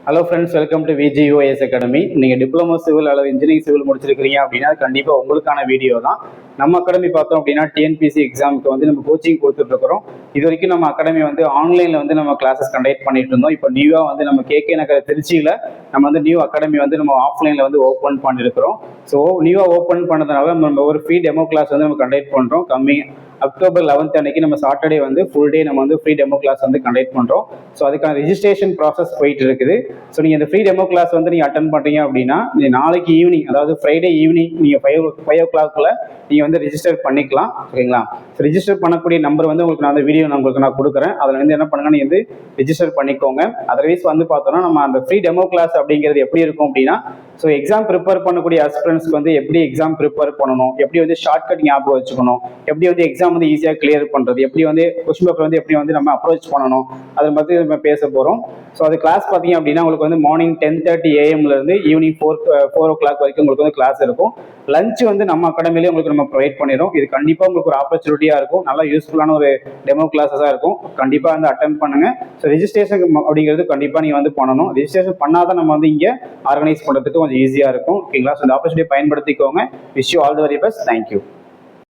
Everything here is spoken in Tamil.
Hello friends, welcome to VGUIS academy. நீங்கள் டிப்ளமோ சிவில் அல்லது இன்ஜினியரிங் சிவில் முடிச்சிருக்கிறீங்க அப்படின்னா கண்டிப்பாக உங்களுக்கான வீடியோ தான். நம்ம அகாடமி பார்த்தோம் அப்படின்னா டிஎன்பிசி எக்ஸாமுக்கு வந்து நம்ம கோச்சிங் கொடுத்துட்ருக்கிறோம். இது வரைக்கும் நம்ம அகாடமி வந்து ஆன்லைனில் வந்து நம்ம கிளாஸஸ் கண்டக்ட் பண்ணிட்டு இருந்தோம். இப்போ நியூவாக வந்து நம்ம கேகே நகர் திருச்சியில் நம்ம வந்து நியூ அகாடமி வந்து நம்ம ஆஃப்லைனில் வந்து ஓப்பன் பண்ணியிருக்கிறோம். ஸோ நியூவாக ஓப்பன் பண்ணதுனால நம்ம ஒரு ஃப்ரீ டெமோ கிளாஸ் வந்து நம்ம கண்டக்ட் பண்ணுறோம். அக்டோபர் 11 அன்னைக்கு நம்ம சாட்டர்டே வந்து ஃபுல் டே நம்ம வந்து ஃப்ரீ டெமோ கிளாஸ் வந்து கண்டக்ட் பண்ணுறோம். ஸோ அதுக்கான ரிஜிஸ்ட்ரேஷன் ப்ராசஸ் போயிட்டு இருக்குது. ஸோ நீங்கள் இந்த ஃப்ரீ டெமோ கிளாஸ் வந்து நீங்கள் அட்டன் பண்ணுறீங்க அப்படின்னா நீங்கள் நாளைக்கு ஈவினிங், அதாவது ஃப்ரைடே ஈவினிங் நீங்கள் 5 o'clock நீங்கள் வந்து ரிஜிஸ்டர் பண்ணிக்கலாம். ஓகேங்களா? ஸோ ரிஜிஸ்டர் பண்ணக்கூடிய நம்பர் வந்து உங்களுக்கு நான் அந்த வீடியோ நான் கொடுக்குறேன். அதில் வந்து என்ன பண்ணுங்க, நீங்கள் வந்து ரிஜிஸ்டர் பண்ணிக்கோங்க. அதர்வைஸ் வந்து பார்த்தோன்னா நம்ம அந்த ஃப்ரீ டெமோ கிளாஸ் அப்படிங்கிறது எப்படி இருக்கும் அப்படின்னா, ஸோ எக்ஸாம் ப்ரிப்பேர் பண்ணக்கூடிய ஆஸ்பிரண்ட்ஸ்க்கு வந்து எப்படி எக்ஸாம் ப்ரிப்பேர் பண்ணணும், எப்படி வந்து ஷார்ட்கட் ஞாபகம் வச்சுக்கணும், எப்படி வந்து எக்ஸாம் வந்து ஈஸியாக கிளியர் பண்ணுறது, எப்படி வந்து கொஸ்டின் பேப்பர் வந்து எப்படி வந்து நம்ம அப்ரோச் பண்ணணும், அதை பற்றி நம்ம பேச போகிறோம். ஸோ அது கிளாஸ் பார்த்தீங்க அப்படின்னா உங்களுக்கு வந்து மார்னிங் 10:30 AM இருந்து ஈவினிங் 4 o'clock வரைக்கும் உங்களுக்கு வந்து கிளாஸ் இருக்கும். லஞ்ச் வந்து நம்ம அகாடமிலேயே உங்களுக்கு நம்ம ப்ரொவைட் பண்ணிடும். இது கண்டிப்பாக உங்களுக்கு ஒரு ஆப்பர்ச்சுனிட்டியாக இருக்கும். நல்லா யூஸ்ஃபுல்லான ஒரு டெமோ கிளாஸஸாக இருக்கும். கண்டிப்பாக வந்து அட்டன் பண்ணுங்க. ஸோ ரிஜிஸ்ட்ரேஷன் அப்படிங்கிறது கண்டிப்பாக நீங்கள் வந்து பண்ணணும். ரிஜிஸ்ட்ரேஷன் பண்ணாதான் நம்ம வந்து இங்கே ஆர்கனைஸ் பண்ணுறதுக்கு கொஞ்சம் ஈஸியாக இருக்கும். ஓகேங்களா? ஸோ இந்த ஆப்பர்ச்சுனிட்டியை பயன்படுத்திக்கோங்க. Wish you all the very best. Thank you.